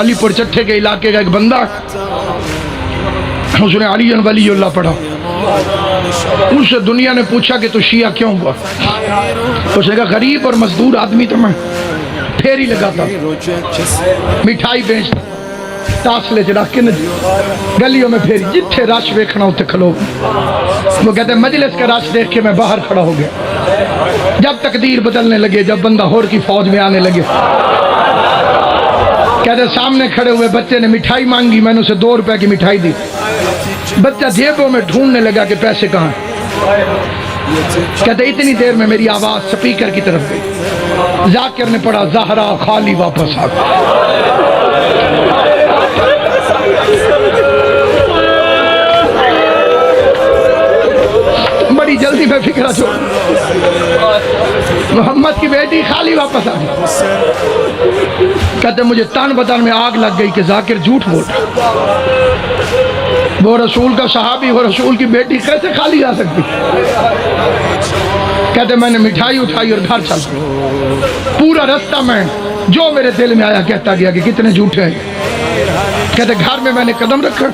علی پور چٹھے کے علاقے کا ایک بندہ، اس نے علی ولی اللہ پڑھا، اس سے دنیا نے پوچھا کہ تو شیعہ کیوں ہوا؟ اس نے کہا غریب اور مزدور آدمی تو میں پھیری لگاتا، مٹھائی بیچتا، تاسلے چ رکھ کے گلیوں میں پھیری، جتھے رش ویکھنا اتنے کھلو۔ وہ کہتے ہیں مجلس کا رش دیکھ کے میں باہر کھڑا ہو گیا، جب تقدیر بدلنے لگے، جب بندہ ہور کی فوج میں آنے لگے، کہتے سامنے کھڑے ہوئے بچے نے مٹھائی مانگی، میں نے اسے 2 روپے کی مٹھائی دی، بچہ جیبوں میں ڈھونڈنے لگا کہ پیسے کہاں ہیں، کہتے اتنی دیر میں میری آواز سپیکر کی طرف گئی، ذاکر نے پڑھا زہرا خالی واپس آ گئی۔ بڑی جلدی میں فکر چھوڑ، محمد کی بیٹی خالی واپس آ گئی۔ کہتے مجھے تن بدن میں آگ لگ گئی کہ ذاکر جھوٹ بول رہا، وہ رسول کا صحابی، وہ رسول کی بیٹی کیسے خالی آ سکتی؟ کہتے میں نے مٹھائی اٹھائی اور گھر چل گیا، پورا رستہ میں جو میرے دل میں آیا کہتا گیا کہ کتنے جھوٹے ہیں۔ کہتے گھر میں نے قدم رکھا،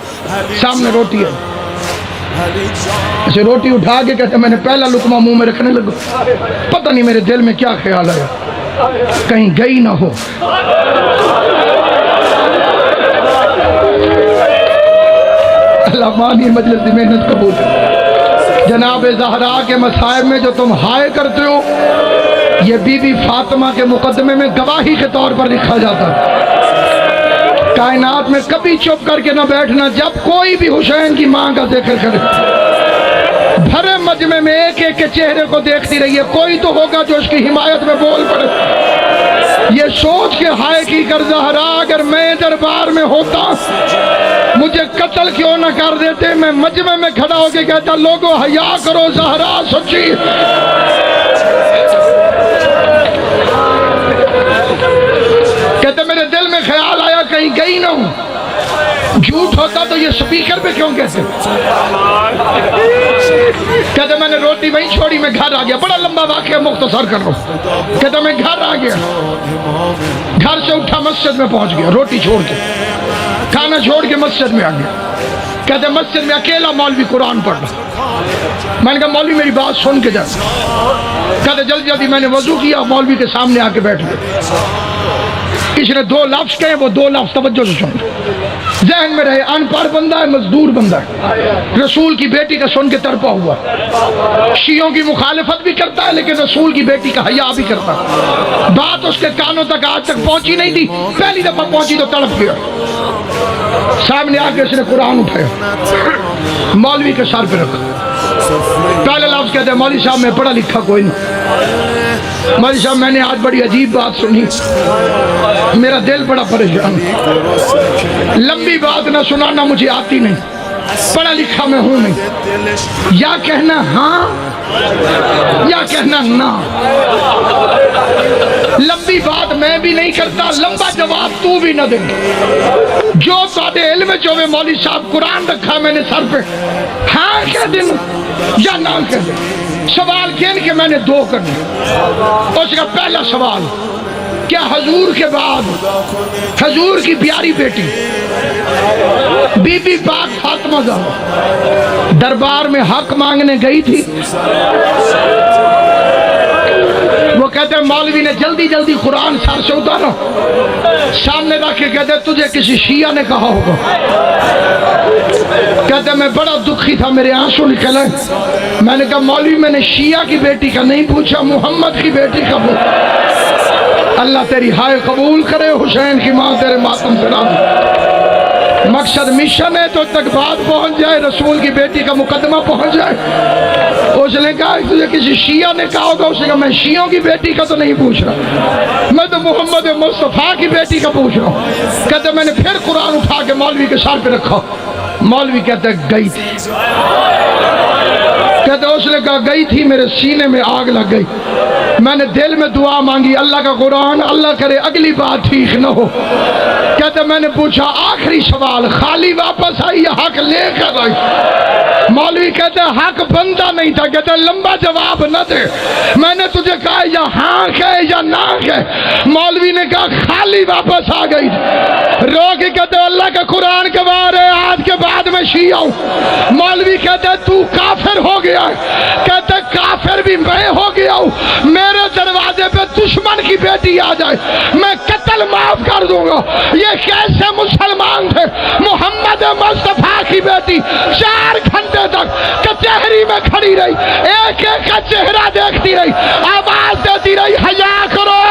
سامنے روٹی ہے، اسے روٹی اٹھا کے کہتے میں نے پہلا لقمہ منہ میں رکھنے لگا، پتہ نہیں میرے دل میں کیا خیال آیا، کہیں گئی نہ ہو۔ اللہ مانی مجلس کی محنت قبول کرے۔ جناب زہرا کے مصائب میں جو تم ہائے کرتے ہو، یہ بی بی فاطمہ کے مقدمے میں گواہی کے طور پر لکھا جاتا ہے۔ کائنات میں کبھی چپ کر کے نہ بیٹھنا، جب کوئی بھی حسین کی ماں کا ذکر کرے، بھرے مجمع میں ایک ایک کے چہرے کو دیکھتی رہیے، کوئی تو ہوگا جو اس کی حمایت میں بول پڑے۔ یہ سوچ کے ہائے کی کر زہرا اگر میں دربار میں ہوتا مجھے قتل کیوں نہ کر دیتے، میں مجمع میں کھڑا ہو کے کہتا لوگو حیا کرو، زہرا سچی۔ کہتے میرے دل میں خیال آیا کہیں گئی نہ ہوں، جھوٹ ہوتا تو یہ سپیکر پہ کیوں کہتے؟ کہتے میں نے روٹی وہیں چھوڑی، میں گھر آ گیا، بڑا لمبا واقعہ مختصر کر رہا ہوں۔ کہتے میں گھر آ گیا، گھر سے اٹھا مسجد میں پہنچ گیا، روٹی چھوڑ کے کھانا چھوڑ کے مسجد میں آ گیا۔ کہتے مسجد میں اکیلا مولوی قرآن پڑھ رہا، میں نے کہا مولوی میری بات سن کے جا۔ کہتے جلدی جلدی میں نے وضو کیا، مولوی کے سامنے آ کے بیٹھ گیا، اس نے 2 لفظ کہے، وہ 2 لفظ توجہ سے سن، ذہن میں رہے، ان پڑھ بندہ ہے، مزدور بندہ ہے، رسول کی بیٹی کا سن کے تڑپا ہوا، شیعوں کی مخالفت بھی کرتا ہے لیکن رسول کی بیٹی کا حیا بھی کرتا ہے۔ بات اس کے کانوں تک آج تک پہنچی نہیں تھی، پہلی دفعہ پہنچی تو تڑپ گیا۔ سامنے آ کے اس نے قرآن اٹھایا، مولوی کے سر پہ رکھا، پہلے لفظ کہتے ہیں مولوی صاحب میں پڑھا لکھا کوئی نہیں، مولوی صاحب میں نے آج بڑی عجیب بات سنی، میرا دل بڑا پریشان، لمبی بات نہ سنانا مجھے آتی نہیں، پڑھا لکھا میں ہوں نہیں، یا کہنا ہاں یا کہنا نہ، لمبی بات میں بھی نہیں کرتا، لمبا جواب تو بھی نہ دے، جو سادے علم چوے مولوی صاحب قرآن رکھا میں نے سر پہ، ہاں کہہ دیں یا نہ کہہ دیں، سوال گن کے میں نے 2 کرنے۔ اس کا پہلا سوال، کیا حضور کے بعد حضور کی پیاری بیٹی بی بی پاک فاطمہ زہرا دربار میں حق مانگنے گئی تھی؟ وہ کہتے ہیں مولوی نے جلدی جلدی قرآن سر سے اتارا، سامنے رکھ کے کہتے تجھے کسی شیعہ نے کہا ہوگا۔ کہتے میں بڑا دکھی تھا، میرے آنسو نکلے، میں نے کہا مولوی میں نے شیعہ کی بیٹی کا نہیں پوچھا، محمد کی بیٹی کا پوچھا۔ اللہ تیری ہائے قبول کرے، حسین کی ماں تیرے ماتم سے راضی، مقصد مشن ہے تو تک بات پہنچ جائے، رسول کی بیٹی کا مقدمہ پہنچ جائے۔ اس نے کہا تجھے کسی شیعہ نے کہا ہوگا، اس نے کہا میں شیعوں کی بیٹی کا تو نہیں پوچھ رہا، میں تو محمد مصطفیٰ کی بیٹی کا پوچھ رہا ہوں۔ کہتے میں نے پھر قرآن اٹھا کے مولوی کے سر پہ رکھا، مولوی کہتے گئی تھی، کہتے اس نے کہا گئی تھی، میرے سینے میں آگ لگ گئی، میں نے دل میں دعا مانگی اللہ کا قرآن، اللہ کرے اگلی بات ٹھیک نہ ہو۔ کہتے میں نے پوچھا آخری سوال، خالی واپس آئی یا حق لے کر آئی؟ مولوی کہتے حق بندہ نہیں تھا، کہتے لمبا جواب نہ دے، میں نے تجھے کہا یا ہاں کہے یا نہ کہے، مولوی نے کہا خالی واپس آ گئی، رو کہتے اللہ کا قرآن کے بارے آج کے بعد میں شیعہ ہوں. مولوی کہتے تو کافر ہو گیا ہے. کہتے کافر بھی میں ہو گیا ہوں. میرے دروازے پہ دشمن کی بیٹی آ جائے میں قتل معاف کر دوں گا. یہ کیسے مسلمان تھے؟ محمد مصطفیٰ کی بیٹی 4 گھنٹے تک کچہری میں کھڑی رہی, ایک ایک کا چہرہ دیکھتی رہی, آواز دیتی رہی حیا کرو,